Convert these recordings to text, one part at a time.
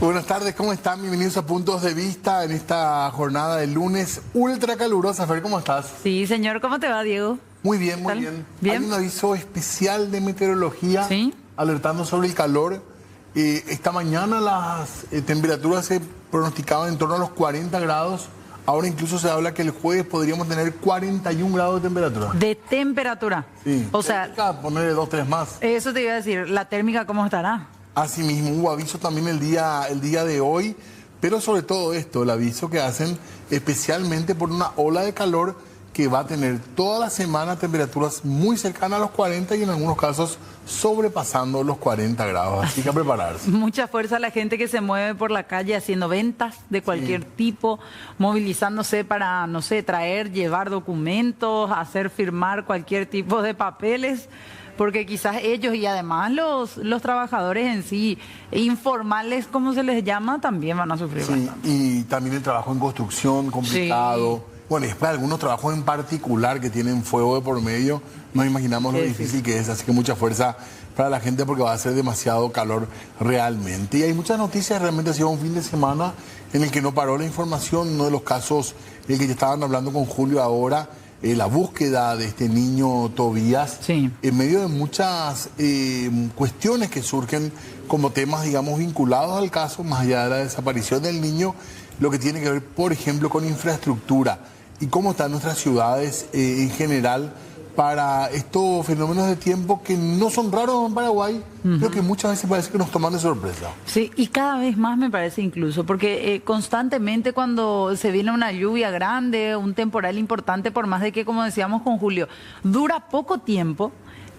Buenas tardes, ¿cómo están? Bienvenidos a Puntos de Vista en esta jornada de lunes ultra calurosa. Fer, ¿cómo estás? Sí, señor, ¿cómo te va, Diego? Muy bien, muy bien. Hay un aviso especial de meteorología alertando sobre el calor. Esta mañana las temperaturas se pronosticaban en torno a los 40 grados. Ahora incluso se habla que el jueves podríamos tener 41 grados de temperatura. ¿De temperatura? Sí. O sea, ponerle 2, 3 más. Eso te iba a decir, ¿la térmica cómo estará? Asimismo, hubo aviso también el día de hoy, pero sobre todo esto, el aviso que hacen especialmente por una ola de calor que va a tener toda la semana temperaturas muy cercanas a los 40 y en algunos casos sobrepasando los 40 grados. Así que a prepararse. Mucha fuerza a la gente que se mueve por la calle haciendo ventas de cualquier tipo, movilizándose para, no sé, traer, llevar documentos, hacer firmar cualquier tipo de papeles. Porque quizás ellos y además los trabajadores en sí, informales como se les llama, también van a sufrir bastante. Y también el trabajo en construcción, complicado. Sí. Bueno, y después algunos trabajos en particular que tienen fuego de por medio, no imaginamos lo difícil que es. Así que mucha fuerza para la gente porque va a ser demasiado calor realmente. Y hay muchas noticias, realmente ha sido un fin de semana en el que no paró la información. Uno de los casos, el que ya estaban hablando con Julio ahora, la búsqueda de este niño Tobías, en medio de muchas cuestiones que surgen como temas, digamos, vinculados al caso, más allá de la desaparición del niño, lo que tiene que ver, por ejemplo, con infraestructura y cómo están nuestras ciudades en general para estos fenómenos de tiempo que no son raros en Paraguay, pero que muchas veces parece que nos toman de sorpresa. Sí, y cada vez más me parece incluso, porque constantemente cuando se viene una lluvia grande, un temporal importante, por más de que, como decíamos con Julio, dura poco tiempo,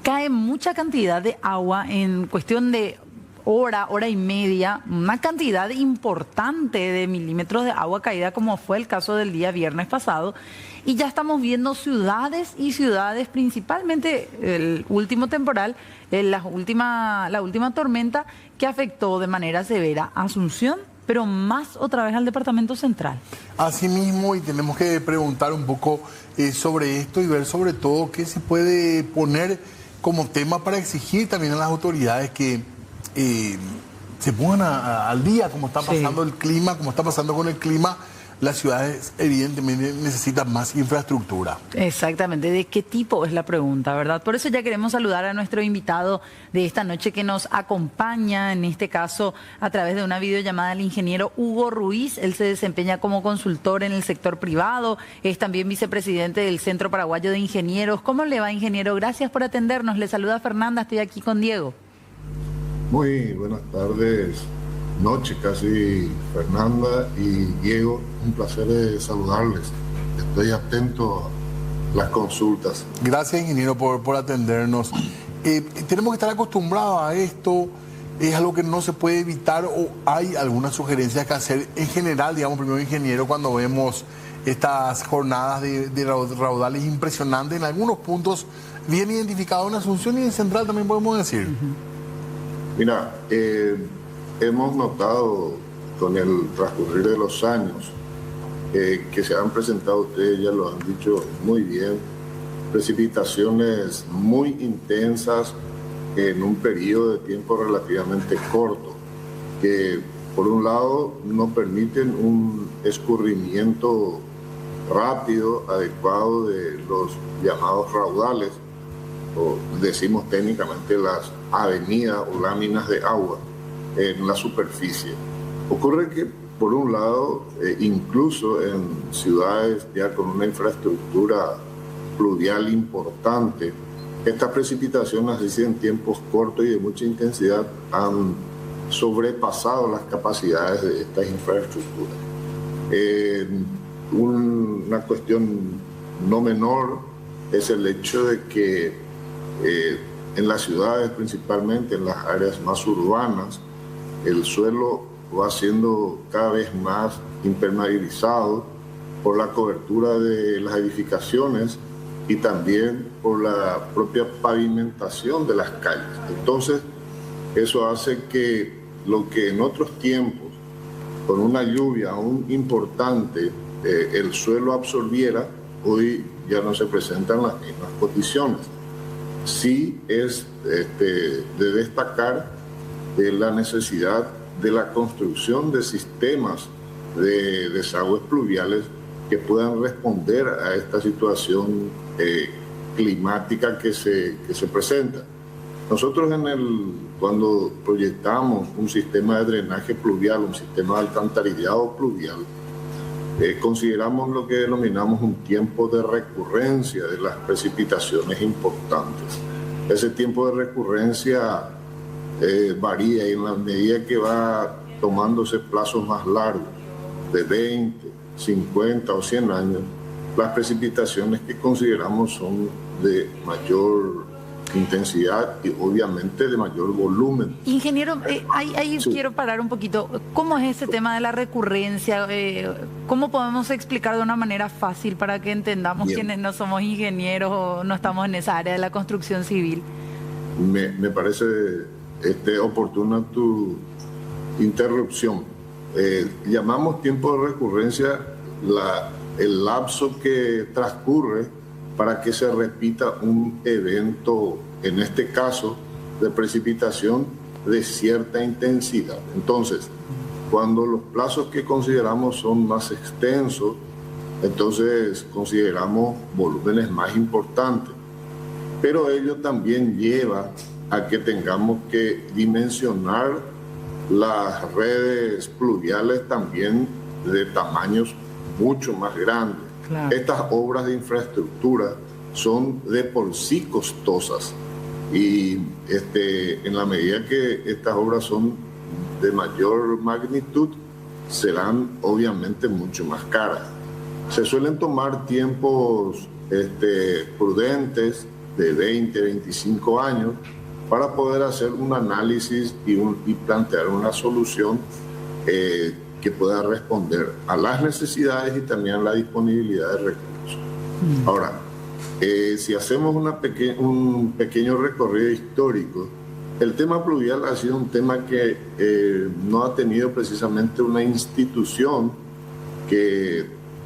cae mucha cantidad de agua en cuestión de hora y media, una cantidad importante de milímetros de agua caída, como fue el caso del día viernes pasado, y ya estamos viendo ciudades y ciudades, principalmente el último temporal, la última tormenta que afectó de manera severa a Asunción, pero más otra vez al departamento central. Así mismo, y tenemos que preguntar un poco sobre esto y ver sobre todo qué se puede poner como tema para exigir también a las autoridades que se pongan al día, como está pasando el clima, como está pasando con el clima. Las ciudades evidentemente necesitan más infraestructura. Exactamente, ¿de qué tipo es la pregunta, verdad? Por eso ya queremos saludar a nuestro invitado de esta noche que nos acompaña, en este caso a través de una videollamada, el ingeniero Hugo Ruiz. Él se desempeña como consultor en el sector privado, es también vicepresidente del Centro Paraguayo de Ingenieros. ¿Cómo le va, ingeniero? Gracias por atendernos. Le saluda Fernanda, estoy aquí con Diego. Muy buenas tardes, noche casi, Fernanda y Diego. Un placer saludarles. Estoy atento a las consultas. Gracias, ingeniero, por atendernos. Tenemos que estar acostumbrados a esto. ¿Es algo que no se puede evitar o hay algunas sugerencias que hacer en general, digamos, primero ingeniero, cuando vemos estas jornadas de raudales impresionantes, en algunos puntos bien identificados en Asunción y en Central también podemos decir? Mira, hemos notado con el transcurrir de los años que se han presentado, ustedes ya lo han dicho muy bien, precipitaciones muy intensas en un periodo de tiempo relativamente corto, que por un lado no permiten un escurrimiento rápido, adecuado de los llamados raudales, o decimos técnicamente las avenidas o láminas de agua en la superficie. Ocurre que, por un lado, incluso en ciudades ya con una infraestructura pluvial importante, estas precipitaciones, así en tiempos cortos y de mucha intensidad, han sobrepasado las capacidades de estas infraestructuras. Una cuestión no menor es el hecho de que en las ciudades, principalmente en las áreas más urbanas, el suelo va siendo cada vez más impermeabilizado por la cobertura de las edificaciones y también por la propia pavimentación de las calles. Entonces, eso hace que lo que en otros tiempos, con una lluvia aún importante, el suelo absorbiera, hoy ya no se presentan las mismas condiciones. Sí es de destacar la necesidad de la construcción de sistemas de desagües pluviales que puedan responder a esta situación climática que se presenta. Nosotros cuando proyectamos un sistema de drenaje pluvial, un sistema de alcantarillado pluvial, consideramos lo que denominamos un tiempo de recurrencia de las precipitaciones importantes. Ese tiempo de recurrencia varía, y en la medida que va tomándose plazos más largos, de 20, 50 o 100 años, las precipitaciones que consideramos son de mayor intensidad y obviamente de mayor volumen. Ingeniero, ahí sí. Quiero parar un poquito. ¿Cómo es ese tema de la recurrencia? ¿Cómo podemos explicar de una manera fácil para que entendamos quienes no somos ingenieros o no estamos en esa área de la construcción civil? Me parece oportuna tu interrupción. Llamamos tiempo de recurrencia el lapso que transcurre para que se repita un evento, en este caso, de precipitación de cierta intensidad. Entonces, cuando los plazos que consideramos son más extensos, entonces consideramos volúmenes más importantes. Pero ello también lleva a que tengamos que dimensionar las redes pluviales también de tamaños mucho más grandes. Claro. Estas obras de infraestructura son de por sí costosas y en la medida que estas obras son de mayor magnitud, serán obviamente mucho más caras. Se suelen tomar tiempos prudentes de 20, 25 años para poder hacer un análisis y plantear una solución que pueda responder a las necesidades y también a la disponibilidad de recursos. Ahora, si hacemos un pequeño recorrido histórico, el tema pluvial ha sido un tema que no ha tenido precisamente una institución que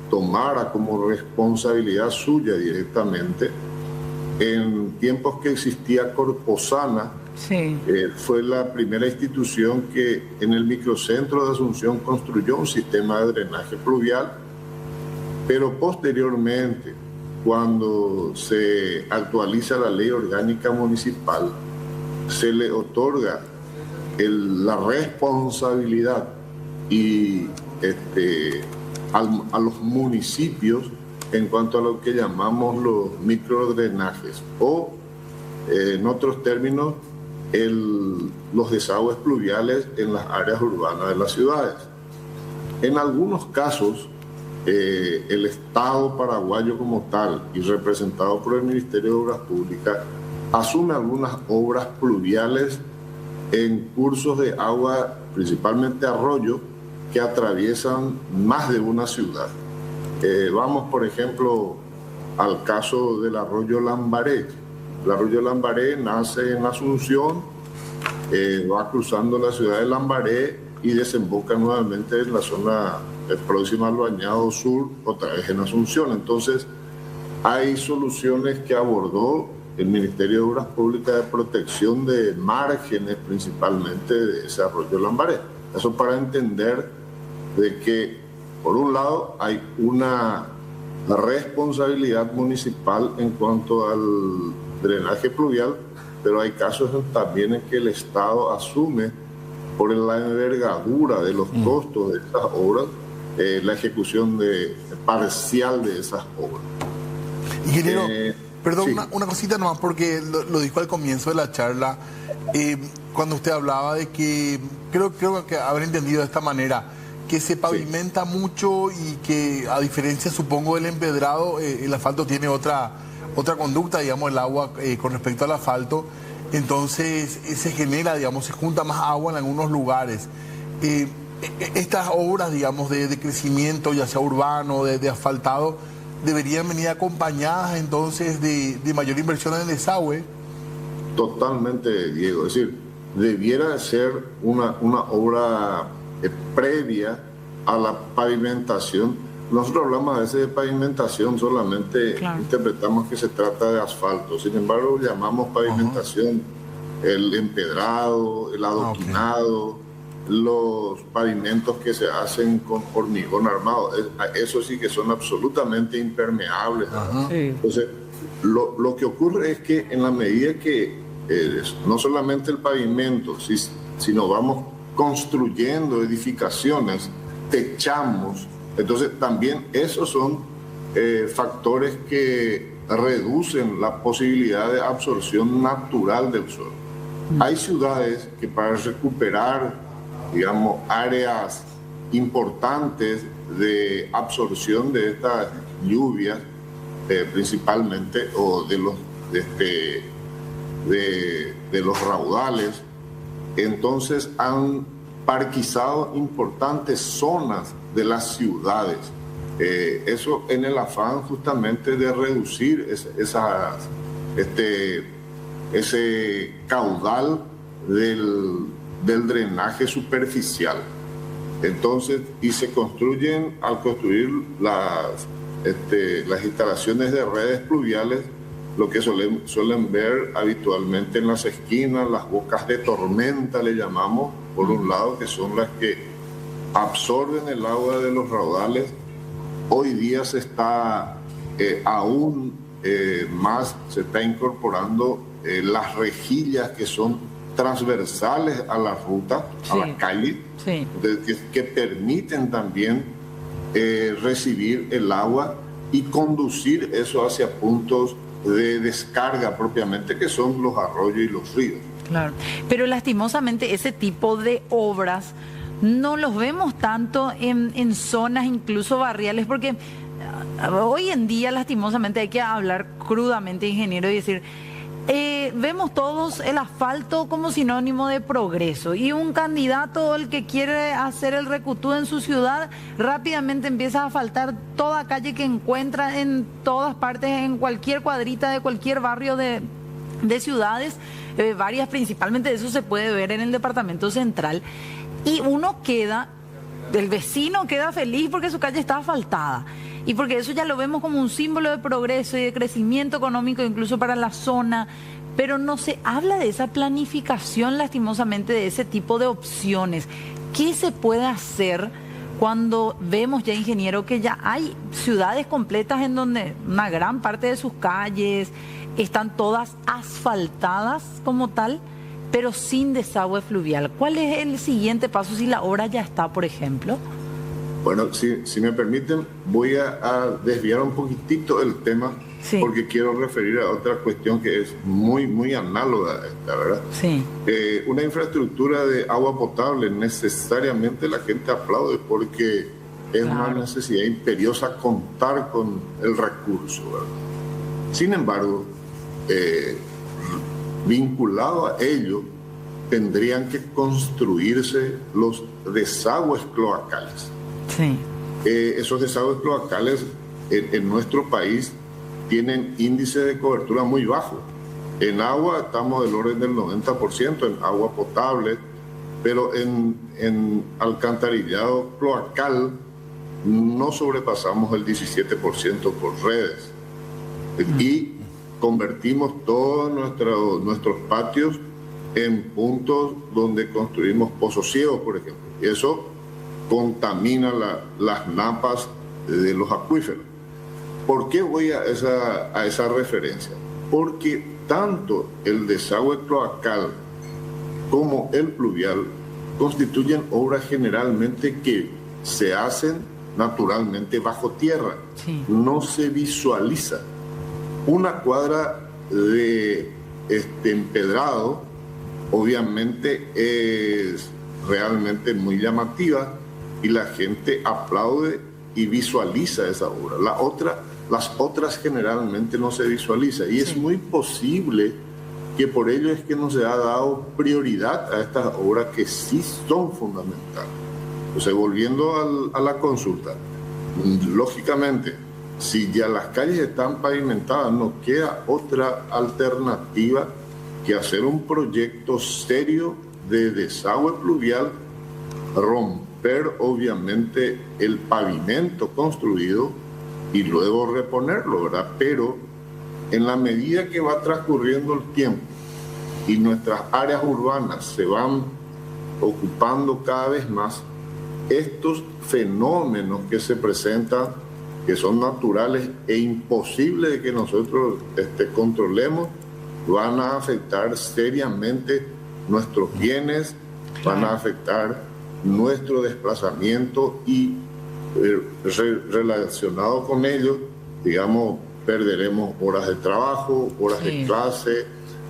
tomara como responsabilidad suya directamente. En tiempos que existía Corposana, sí. Fue la primera institución que en el microcentro de Asunción construyó un sistema de drenaje pluvial, pero posteriormente, cuando se actualiza la ley orgánica municipal, se le otorga la responsabilidad y a los municipios en cuanto a lo que llamamos los microdrenajes o, en otros términos, los desagües pluviales en las áreas urbanas de las ciudades. En algunos casos, el Estado paraguayo como tal y representado por el Ministerio de Obras Públicas asume algunas obras pluviales en cursos de agua, principalmente arroyo, que atraviesan más de una ciudad. Vamos, por ejemplo, al caso del arroyo Lambaré. El arroyo Lambaré nace en Asunción, va cruzando la ciudad de Lambaré y desemboca nuevamente en la zona próxima al Bañado Sur, otra vez en Asunción. Entonces, hay soluciones que abordó el Ministerio de Obras Públicas de protección de márgenes, principalmente de ese arroyo Lambaré. Eso para entender de que, por un lado, hay una responsabilidad municipal en cuanto al drenaje pluvial, pero hay casos también en que el Estado asume, por la envergadura de los costos de estas obras, la ejecución parcial de esas obras. Ingeniero, perdón, sí. una cosita nomás, porque lo dijo al comienzo de la charla, cuando usted hablaba de que, creo que haber entendido de esta manera, que se pavimenta mucho y que, a diferencia, supongo, del empedrado, el asfalto tiene otra conducta, digamos, el agua con respecto al asfalto. Entonces se genera, digamos, se junta más agua en algunos lugares. Estas obras, digamos, de crecimiento, ya sea urbano, de asfaltado, deberían venir acompañadas entonces de mayor inversión en el desagüe. Totalmente, Diego. Es decir, debiera ser una obra previa a la pavimentación. Nosotros hablamos a veces de pavimentación, solamente interpretamos que se trata de asfalto. Sin embargo, llamamos pavimentación el empedrado, el adoquinado, los pavimentos que se hacen con hormigón armado. Eso sí que son absolutamente impermeables. Sí. Entonces, lo que ocurre es que en la medida que no solamente el pavimento, sino vamos construyendo edificaciones, techamos, entonces también esos son factores que reducen la posibilidad de absorción natural del suelo. Hay ciudades que para recuperar, digamos, áreas importantes de absorción de estas lluvias, principalmente, o de los raudales, entonces han parquizado importantes zonas de las ciudades. Eso en el afán justamente de reducir ese caudal del drenaje superficial. Entonces, y se construyen, al construir las instalaciones de redes pluviales, lo que suelen ver habitualmente en las esquinas, las bocas de tormenta le llamamos, por un lado, que son las que absorben el agua de los raudales. Hoy día se está aún más, se está incorporando las rejillas que son transversales a la ruta, a la calle, que permiten también recibir el agua y conducir eso hacia puntos de descarga propiamente, que son los arroyos y los ríos. Claro, pero lastimosamente ese tipo de obras no los vemos tanto en zonas incluso barriales, porque hoy en día lastimosamente hay que hablar crudamente, ingeniero, y decir, vemos todos el asfalto como sinónimo de progreso, y un candidato, el que quiere hacer el recutú en su ciudad, rápidamente empieza a asfaltar toda calle que encuentra en todas partes, en cualquier cuadrita de cualquier barrio de ciudades, varias principalmente. Eso se puede ver en el departamento central, y el vecino queda feliz porque su calle está asfaltada, y porque eso ya lo vemos como un símbolo de progreso y de crecimiento económico incluso para la zona, pero no se habla de esa planificación, lastimosamente, de ese tipo de opciones. ¿Qué se puede hacer cuando vemos ya, ingeniero, que ya hay ciudades completas en donde una gran parte de sus calles están todas asfaltadas como tal, pero sin desagüe fluvial? ¿Cuál es el siguiente paso si la obra ya está, por ejemplo? Bueno, si me permiten, voy a desviar un poquitito el tema, porque quiero referir a otra cuestión que es muy, muy análoga a esta, ¿verdad? Sí. Una infraestructura de agua potable, necesariamente la gente aplaude porque es una necesidad imperiosa contar con el recurso, ¿verdad? Sin embargo, vinculado a ello, tendrían que construirse los desagües cloacales. Sí. Esos desagües cloacales en nuestro país tienen índice de cobertura muy bajo. En agua estamos del orden del 90%, en agua potable, pero en alcantarillado cloacal no sobrepasamos el 17% por redes. Y convertimos todos nuestros patios en puntos donde construimos pozos ciegos, por ejemplo. Y eso contamina las napas de los acuíferos. ¿Por qué voy a esa referencia? Porque tanto el desagüe cloacal como el pluvial constituyen obras generalmente que se hacen naturalmente bajo tierra. Sí. No se visualiza. Una cuadra de empedrado obviamente es realmente muy llamativa y la gente aplaude y visualiza esa obra. Las otras generalmente no se visualiza, y es muy posible que por ello es que no se ha dado prioridad a estas obras que sí son fundamentales. O sea, volviendo a la consulta, lógicamente, si ya las calles están pavimentadas, no queda otra alternativa que hacer un proyecto serio de desagüe pluvial, romper obviamente el pavimento construido y luego reponerlo, ¿verdad? Pero en la medida que va transcurriendo el tiempo y nuestras áreas urbanas se van ocupando cada vez más estos fenómenos que se presentan, que son naturales e imposibles de que nosotros controlemos, van a afectar seriamente nuestros bienes, van a afectar nuestro desplazamiento y relacionado con ello, digamos, perderemos horas de trabajo, horas de clase,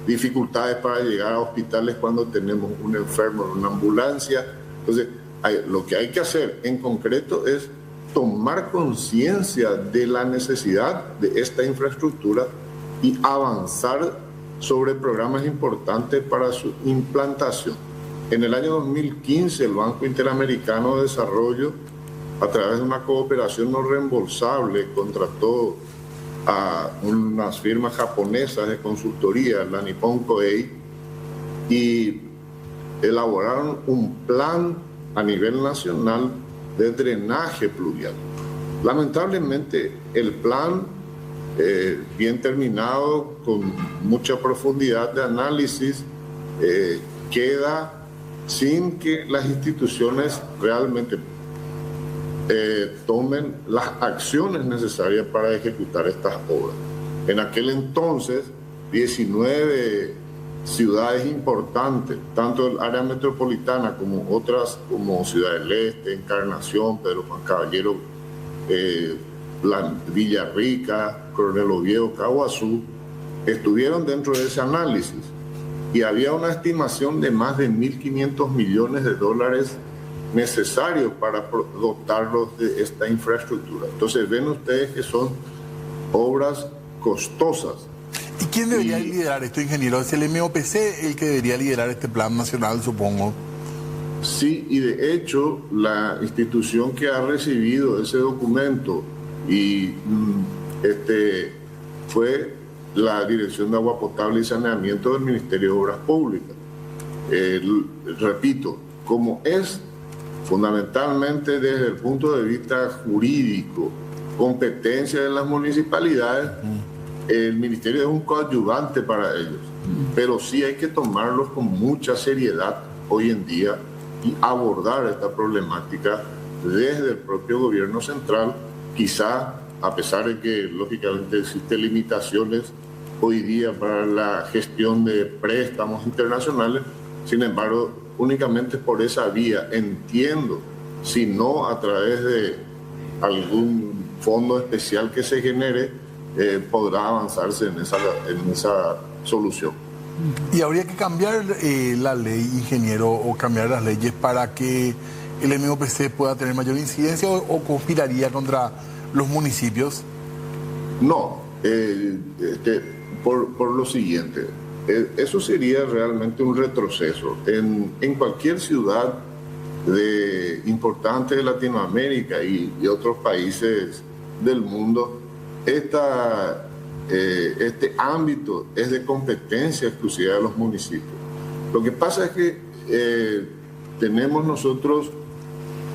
dificultades para llegar a hospitales cuando tenemos un enfermo en una ambulancia. Entonces, lo que hay que hacer en concreto es tomar conciencia de la necesidad de esta infraestructura y avanzar sobre programas importantes para su implantación. En el año 2015, el Banco Interamericano de Desarrollo, a través de una cooperación no reembolsable, contrató a unas firmas japonesas de consultoría, la Nippon Koei, y elaboraron un plan a nivel nacional de drenaje pluvial. Lamentablemente, el plan, bien terminado, con mucha profundidad de análisis, queda sin que las instituciones realmente tomen las acciones necesarias para ejecutar estas obras. En aquel entonces, 19 ciudades importantes, tanto el área metropolitana como otras, como Ciudad del Este, Encarnación, Pedro Juan Caballero, Villarrica, Coronel Oviedo, Caguazú, estuvieron dentro de ese análisis y había una estimación de más de 1.500 millones de dólares necesarios para dotarlos de esta infraestructura. Entonces ven ustedes que son obras costosas. ¿Y quién debería liderar esto, ingeniero? ¿Es el MOPC el que debería liderar este plan nacional, supongo? Sí, y de hecho la institución que ha recibido ese documento y fue la Dirección de Agua Potable y Saneamiento del Ministerio de Obras Públicas. Repito, como es fundamentalmente desde el punto de vista jurídico, competencia de las municipalidades, el ministerio es un coadyuvante para ellos, pero sí hay que tomarlos con mucha seriedad hoy en día y abordar esta problemática desde el propio gobierno central, quizá a pesar de que lógicamente existen limitaciones hoy día para la gestión de préstamos internacionales. Sin embargo, únicamente por esa vía, entiendo, si no a través de algún fondo especial que se genere, podrá avanzarse en esa solución. ¿Y habría que cambiar la ley, ingeniero, o cambiar las leyes para que el MOPC pueda tener mayor incidencia o conspiraría contra los municipios? No, por lo siguiente, eso sería realmente un retroceso. En cualquier ciudad importante de Latinoamérica y otros países del mundo, este ámbito es de competencia exclusiva de los municipios. Lo que pasa es que tenemos nosotros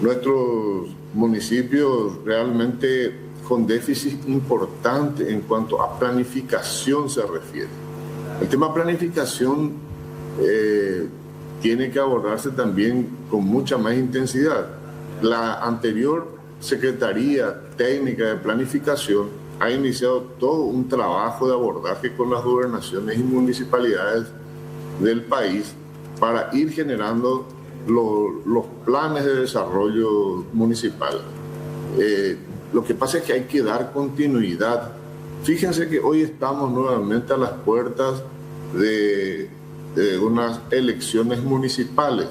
nuestros municipios realmente con déficit importante en cuanto a planificación se refiere. El tema planificación tiene que abordarse también con mucha más intensidad. La anterior Secretaría Técnica de Planificación ha iniciado todo un trabajo de abordaje con las gobernaciones y municipalidades del país para ir generando los planes de desarrollo municipal. Lo que pasa es que hay que dar continuidad. Fíjense que hoy estamos nuevamente a las puertas de unas elecciones municipales.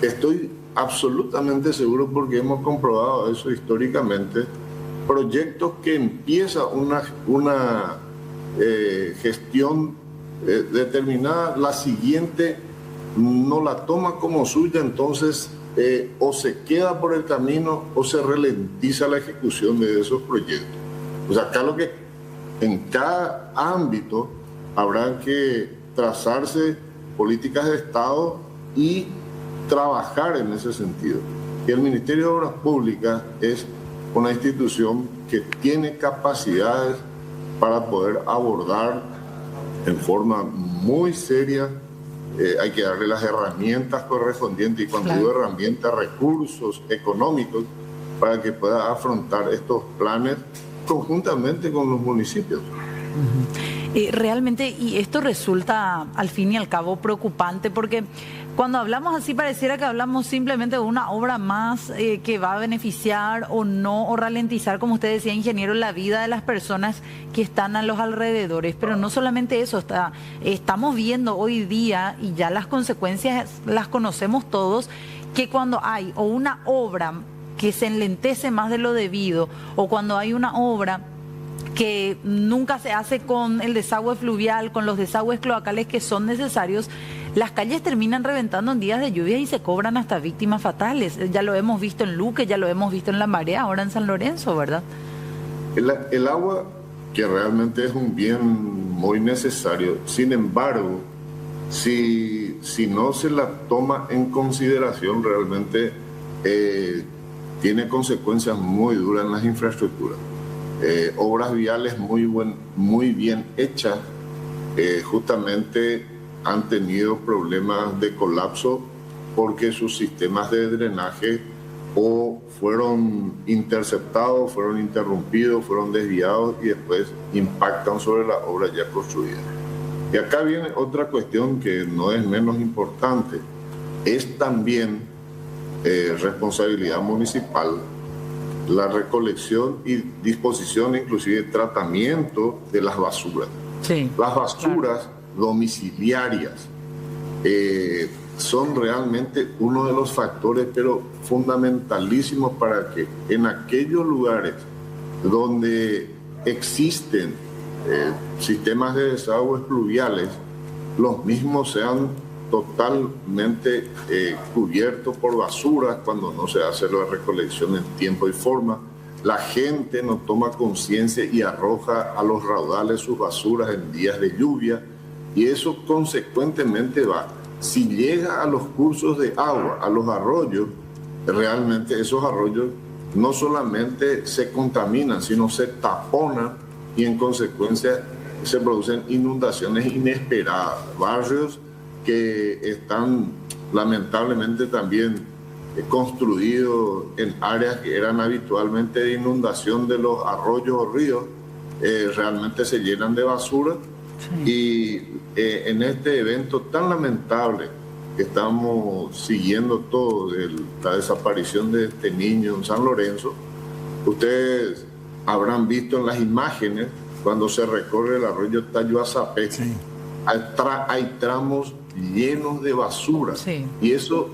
Estoy absolutamente seguro, porque hemos comprobado eso históricamente, proyectos que empieza una gestión determinada, la siguiente no la toma como suya, entonces o se queda por el camino o se ralentiza la ejecución de esos proyectos. O sea, acá en cada ámbito habrá que trazarse políticas de Estado y trabajar en ese sentido. Y el Ministerio de Obras Públicas es una institución que tiene capacidades para poder abordar en forma muy seria hay que darle las herramientas correspondientes, y cuando digo herramientas, recursos económicos, para que pueda afrontar estos planes conjuntamente con los municipios. Realmente, y esto resulta al fin y al cabo preocupante, porque cuando hablamos así pareciera que hablamos simplemente de una obra más que va a beneficiar o no, o ralentizar, como usted decía, ingeniero, la vida de las personas que están a los alrededores. Pero no solamente eso, estamos viendo hoy día, y ya las consecuencias las conocemos todos, que cuando hay o una obra que se enlentece más de lo debido, o cuando hay una obra que nunca se hace con el desagüe fluvial, con los desagües cloacales que son necesarios, las calles terminan reventando en días de lluvia y se cobran hasta víctimas fatales. Ya lo hemos visto en Luque, ya lo hemos visto en La Marea, ahora en San Lorenzo, ¿verdad? El agua, que realmente es un bien muy necesario, sin embargo, si no se la toma en consideración, realmente tiene consecuencias muy duras en las infraestructuras. Obras viales muy bien hechas, justamente han tenido problemas de colapso porque sus sistemas de drenaje o fueron interceptados, fueron interrumpidos, fueron desviados y después impactan sobre la obra ya construida. Y acá viene otra cuestión que no es menos importante, es también responsabilidad municipal la recolección y disposición, inclusive tratamiento de las basuras. Sí, las basuras domiciliarias son realmente uno de los factores, pero fundamentalísimos, para que en aquellos lugares donde existen sistemas de desagües pluviales, los mismos sean totalmente cubiertos por basuras cuando no se hace la recolección en tiempo y forma. La gente no toma conciencia y arroja a los raudales sus basuras en días de lluvia, y eso consecuentemente si llega a los cursos de agua, a los arroyos, realmente esos arroyos no solamente se contaminan, sino se taponan, y en consecuencia se producen inundaciones inesperadas. Barrios que están lamentablemente también construidos en áreas que eran habitualmente de inundación de los arroyos o ríos, realmente se llenan de basura. Sí. Y en este evento tan lamentable que estamos siguiendo todo, de la desaparición de este niño en San Lorenzo, ustedes habrán visto en las imágenes cuando se recorre el arroyo Tayuazapé, sí, hay tramos llenos de basura. Sí. Y eso,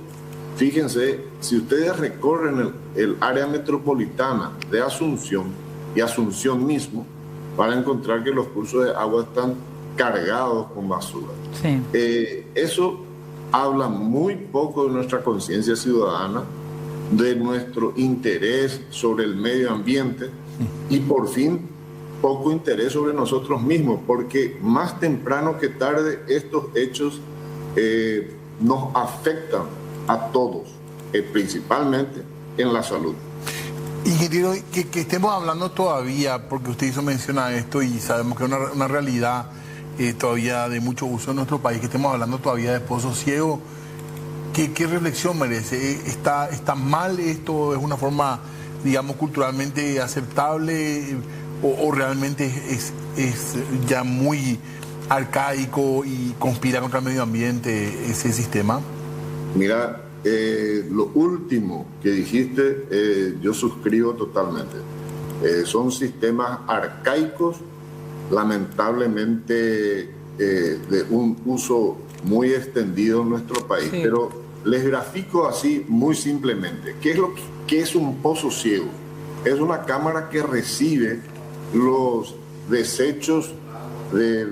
fíjense, si ustedes recorren el área metropolitana de Asunción y Asunción mismo, van a encontrar que los cursos de agua están cargados con basura. Sí. Eso habla muy poco de nuestra conciencia ciudadana, de nuestro interés sobre el medio ambiente, y por fin poco interés sobre nosotros mismos, porque más temprano que tarde estos hechos nos afectan a todos, principalmente en la salud. Ingeniero, que estemos hablando todavía, porque usted hizo mención a esto y sabemos que es una realidad todavía de mucho uso en nuestro país, que estemos hablando todavía de pozos ciegos, ¿qué reflexión merece? ¿Está mal esto? ¿Es una forma, digamos, culturalmente aceptable? ¿O realmente es ya muy arcaico y conspira contra el medio ambiente ese sistema? Mira, lo último que dijiste, yo suscribo totalmente. Son sistemas arcaicos, lamentablemente de un uso muy extendido en nuestro país. Sí. Pero les grafico así muy simplemente. ¿Qué es un pozo ciego? Es una cámara que recibe los desechos de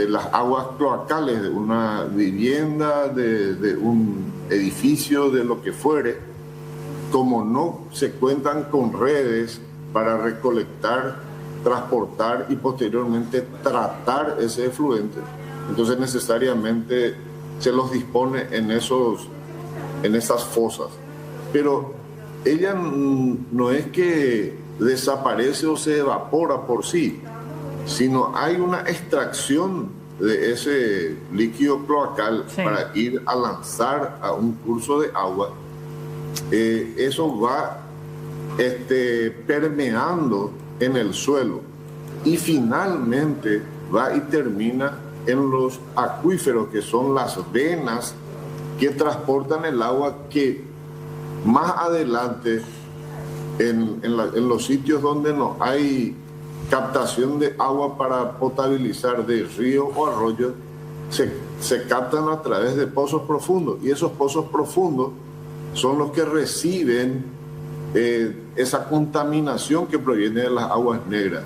las aguas cloacales de una vivienda, de un edificio, de lo que fuere. Como no se cuentan con redes para recolectar, transportar y posteriormente tratar ese efluente, entonces necesariamente se los dispone en esas fosas. Pero ella no es que desaparece o se evapora por sí, sino hay una extracción de ese líquido cloacal para ir a lanzar a un curso de agua, eso va permeando en el suelo y finalmente va y termina en los acuíferos, que son las venas que transportan el agua, que más adelante en los sitios donde no hay captación de agua para potabilizar de río o arroyos, se captan a través de pozos profundos, y esos pozos profundos son los que reciben esa contaminación que proviene de las aguas negras.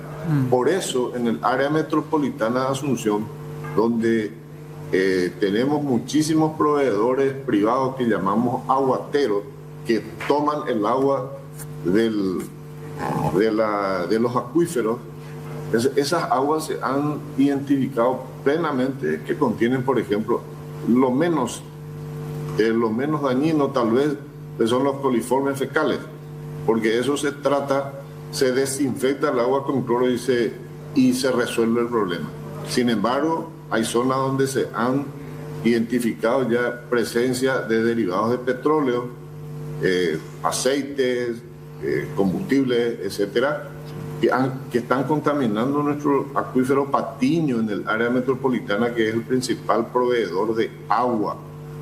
Por eso en el área metropolitana de Asunción, donde tenemos muchísimos proveedores privados que llamamos aguateros, que toman el agua de los acuíferos, esas aguas se han identificado plenamente que contienen, por ejemplo, lo menos dañino tal vez son los coliformes fecales, porque eso se desinfecta el agua con cloro y se resuelve el problema. Sin embargo, hay zonas donde se han identificado ya presencia de derivados de petróleo, aceites, combustibles, etcétera, que están contaminando nuestro acuífero Patiño en el área metropolitana, que es el principal proveedor de agua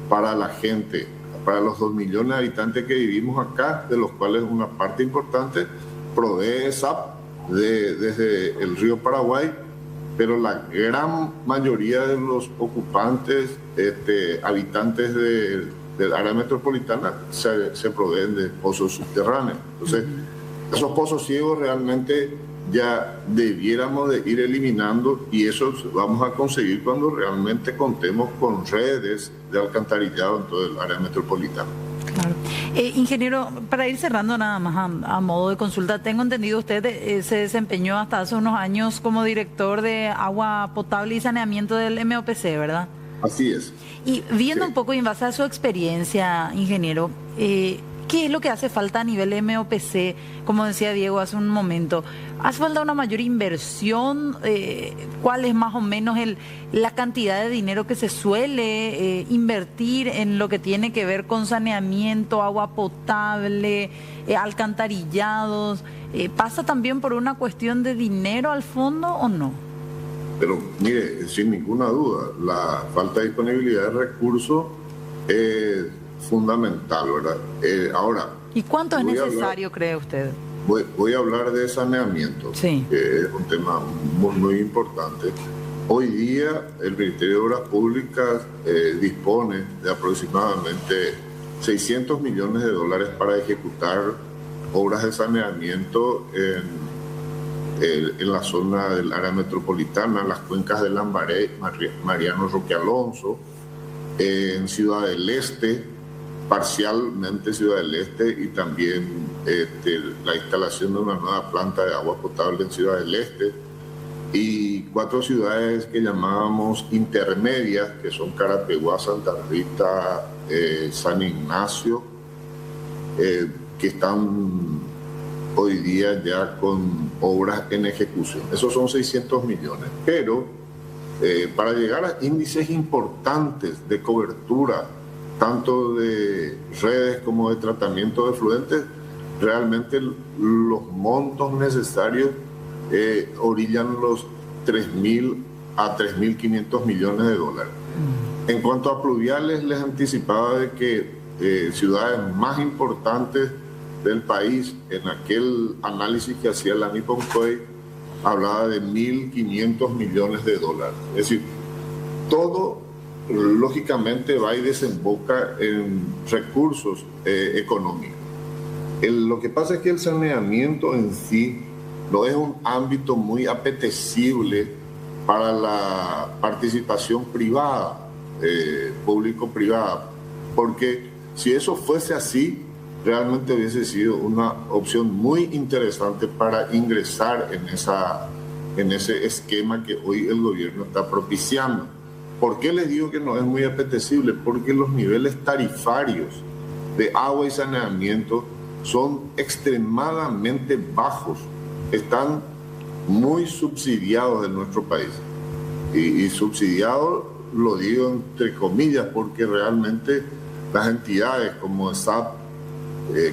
para la gente, para los 2 millones de habitantes que vivimos acá, de los cuales una parte importante provee SAP desde el río Paraguay, pero la gran mayoría de los ocupantes, habitantes del área metropolitana, se proveen de pozos subterráneos. Entonces, esos pozos ciegos realmente ya debiéramos de ir eliminando, y eso vamos a conseguir cuando realmente contemos con redes de alcantarillado en todo el área metropolitana. Claro. Ingeniero, para ir cerrando nada más a modo de consulta, tengo entendido usted se desempeñó hasta hace unos años como director de agua potable y saneamiento del MOPC, ¿verdad? Así es. Y viendo un poco y en base a su experiencia, ingeniero, ¿qué es lo que hace falta a nivel MOPC? Como decía Diego hace un momento, ¿hace falta una mayor inversión? ¿Cuál es más o menos la cantidad de dinero que se suele invertir en lo que tiene que ver con saneamiento, agua potable, alcantarillados? ¿Pasa también por una cuestión de dinero al fondo o no? Pero mire, sin ninguna duda, la falta de disponibilidad de recursos es fundamental, ¿verdad? Ahora, ¿y cuánto es necesario, cree usted? Voy a hablar de saneamiento, sí, que es un tema muy, muy importante. Hoy día el Ministerio de Obras Públicas dispone de aproximadamente 600 millones de dólares para ejecutar obras de saneamiento en la zona del área metropolitana, las cuencas de Lambaré, Mariano Roque Alonso, en Ciudad del Este, parcialmente Ciudad del Este, y también la instalación de una nueva planta de agua potable en Ciudad del Este, y 4 ciudades que llamábamos intermedias, que son Carapeguá, Santa Rita, San Ignacio, que están hoy día ya con obras en ejecución. Esos son 600 millones. Pero para llegar a índices importantes de cobertura, tanto de redes como de tratamiento de efluentes, realmente los montos necesarios orillan los 3.000 a 3.500 millones de dólares. En cuanto a pluviales, les anticipaba de que ciudades más importantes del país, en aquel análisis que hacía la Nippon Koei, hablaba de 1.500 millones de dólares. Es decir, todo lógicamente va y desemboca en recursos económicos. Lo que pasa es que el saneamiento en sí no es un ámbito muy apetecible para la participación privada, público-privada, porque si eso fuese así, realmente hubiese sido una opción muy interesante para ingresar en ese esquema que hoy el gobierno está propiciando. ¿Por qué les digo que no es muy apetecible? Porque los niveles tarifarios de agua y saneamiento son extremadamente bajos, están muy subsidiados en nuestro país. Y subsidiado lo digo entre comillas porque realmente las entidades como SAP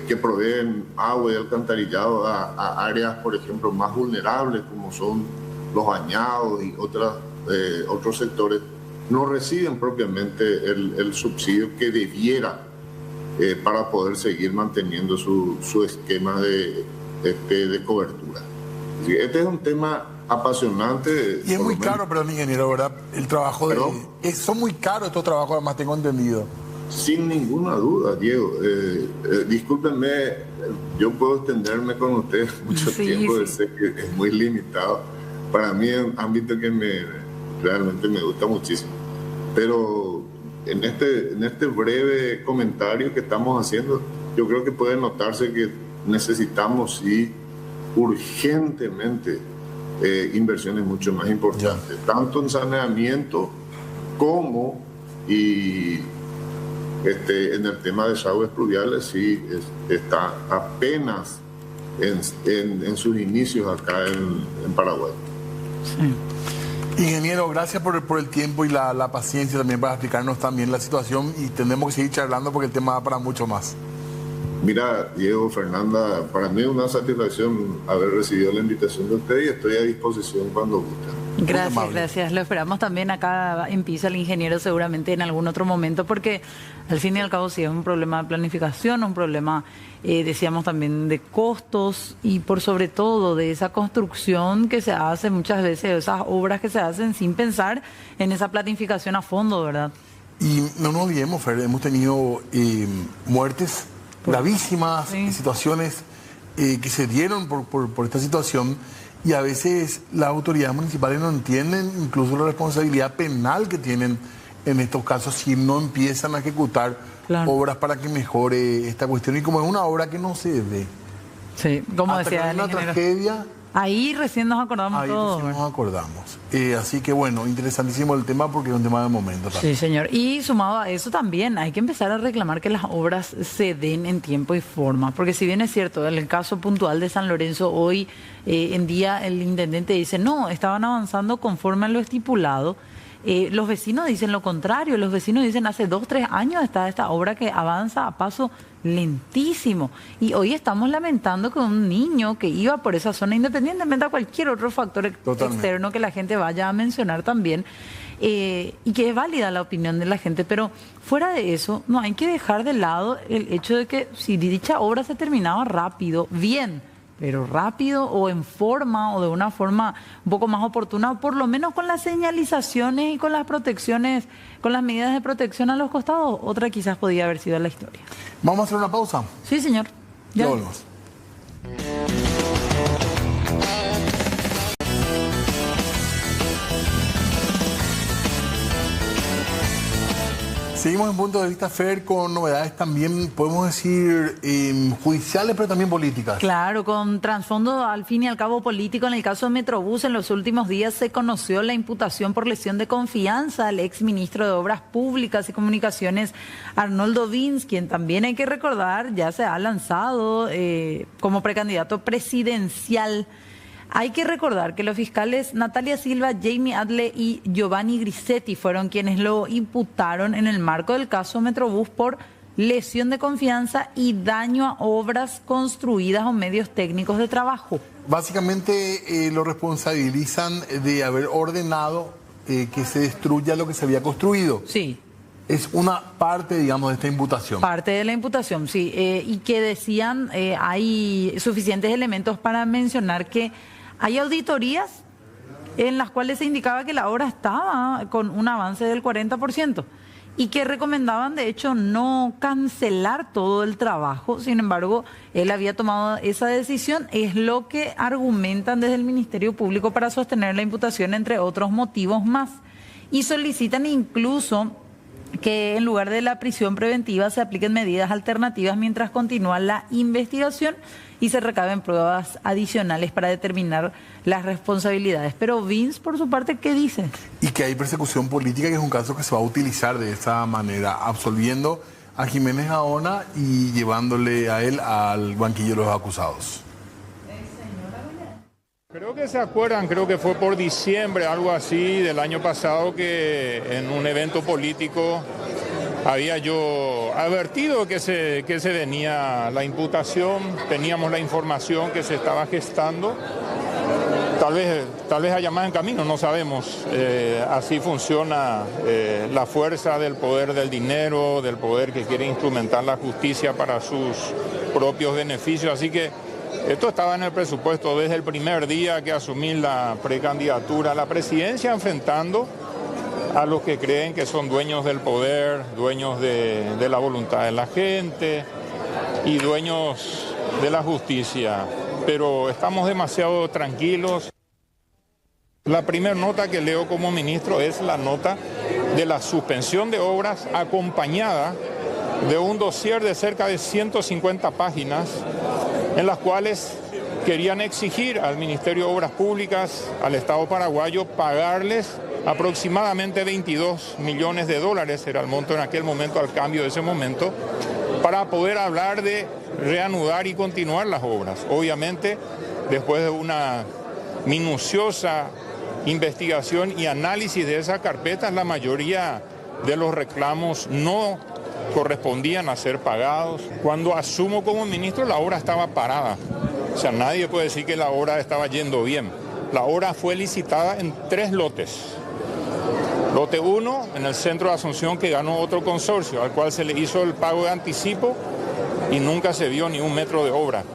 que proveen agua y alcantarillado a áreas, por ejemplo, más vulnerables como son los bañados y otros sectores, no reciben propiamente el subsidio que debiera para poder seguir manteniendo su esquema de cobertura. Este es un tema apasionante. Y es muy caro, perdón, ingeniero, ¿verdad? El trabajo son muy caros estos trabajos, además tengo entendido. Sin ninguna duda, Diego. Discúlpenme, yo puedo extenderme con ustedes mucho tiempo, sé que es muy limitado. Para mí es un ámbito que realmente me gusta muchísimo. Pero en este breve comentario que estamos haciendo, yo creo que puede notarse que necesitamos urgentemente inversiones mucho más importantes, tanto en saneamiento como en el tema de desagües pluviales. Está apenas en sus inicios acá en Paraguay. Sí. Ingeniero, gracias por el tiempo y la paciencia también para explicarnos también la situación, y tendremos que seguir charlando porque el tema da para mucho más. Mira, Diego, Fernanda, para mí es una satisfacción haber recibido la invitación de usted y estoy a disposición cuando guste. Gracias. Lo esperamos también acá en piso al ingeniero seguramente en algún otro momento, porque al fin y al cabo sí es un problema de planificación, un problema, decíamos también, de costos y por sobre todo de esa construcción que se hace muchas veces, esas obras que se hacen sin pensar en esa planificación a fondo, ¿verdad? Y no nos olvidemos, Fer, hemos tenido muertes gravísimas, situaciones que se dieron por esta situación, y a veces las autoridades municipales no entienden incluso la responsabilidad penal que tienen en estos casos si no empiezan a ejecutar obras para que mejore esta cuestión. Y como es una obra que no se ve, como hasta decía que hay una tragedia, ahí recién nos acordamos todos. Nos acordamos. Así que bueno, interesantísimo el tema porque es un tema de momento también. Sí, señor. Y sumado a eso también hay que empezar a reclamar que las obras se den en tiempo y forma. Porque si bien es cierto, en el caso puntual de San Lorenzo, hoy en día el intendente dice, no, estaban avanzando conforme a lo estipulado. Los vecinos dicen lo contrario. Los vecinos dicen, hace 2, 3 años está esta obra que avanza a paso lentísimo, y hoy estamos lamentando que un niño que iba por esa zona, independientemente de cualquier otro factor externo que la gente vaya a mencionar también, y que es válida la opinión de la gente, pero fuera de eso no hay que dejar de lado el hecho de que si dicha obra se terminaba rápido, bien, pero rápido o en forma o de una forma un poco más oportuna, por lo menos con las señalizaciones y con las protecciones, con las medidas de protección a los costados, otra quizás podía haber sido la historia. ¿Vamos a hacer una pausa? Sí, señor. Ya volvemos. Seguimos en Punto de Vista, Fer, con novedades también, podemos decir, judiciales, pero también políticas. Claro, con trasfondo al fin y al cabo político. En el caso de Metrobús, en los últimos días se conoció la imputación por lesión de confianza al ex ministro de Obras Públicas y Comunicaciones, Arnoldo Vins, quien también, hay que recordar, ya se ha lanzado como precandidato presidencial. Hay que recordar que los fiscales Natalia Silva, Jamie Adle y Giovanni Grisetti fueron quienes lo imputaron en el marco del caso Metrobús por lesión de confianza y daño a obras construidas o medios técnicos de trabajo. Básicamente lo responsabilizan de haber ordenado que se destruya lo que se había construido. Sí. Es una parte, digamos, de esta imputación. Parte de la imputación, sí. Y que decían, hay suficientes elementos para mencionar que hay auditorías en las cuales se indicaba que la obra estaba con un avance del 40% y que recomendaban, de hecho, no cancelar todo el trabajo. Sin embargo, él había tomado esa decisión. Es lo que argumentan desde el Ministerio Público para sostener la imputación, entre otros motivos más. Y solicitan incluso que en lugar de la prisión preventiva se apliquen medidas alternativas mientras continúa la investigación y se recaben pruebas adicionales para determinar las responsabilidades. Pero Vins, por su parte, ¿qué dice? Y que hay persecución política, que es un caso que se va a utilizar de esa manera, absolviendo a Jiménez Gaona y llevándole a él al banquillo de los acusados. Creo que se acuerdan, creo que fue por diciembre, algo así, del año pasado, que en un evento político había yo advertido que se venía la imputación, teníamos la información que se estaba gestando. Tal vez haya más en camino, no sabemos. Así funciona la fuerza del poder del dinero, del poder que quiere instrumentar la justicia para sus propios beneficios. Así que esto estaba en el presupuesto desde el primer día que asumí la precandidatura a la presidencia, enfrentando a los que creen que son dueños del poder, dueños de la voluntad de la gente y dueños de la justicia. Pero estamos demasiado tranquilos. La primera nota que leo como ministro es la nota de la suspensión de obras acompañada de un dossier de cerca de 150 páginas en las cuales querían exigir al Ministerio de Obras Públicas, al Estado paraguayo, pagarles aproximadamente 22 millones de dólares, era el monto en aquel momento, al cambio de ese momento, para poder hablar de reanudar y continuar las obras. Obviamente, después de una minuciosa investigación y análisis de esa carpeta, la mayoría de los reclamos no correspondían a ser pagados. Cuando asumo como ministro, la obra estaba parada. O sea, nadie puede decir que la obra estaba yendo bien. La obra fue licitada en 3 lotes. Lote 1 en el centro de Asunción, que ganó otro consorcio, al cual se le hizo el pago de anticipo y nunca se vio ni un metro de obra.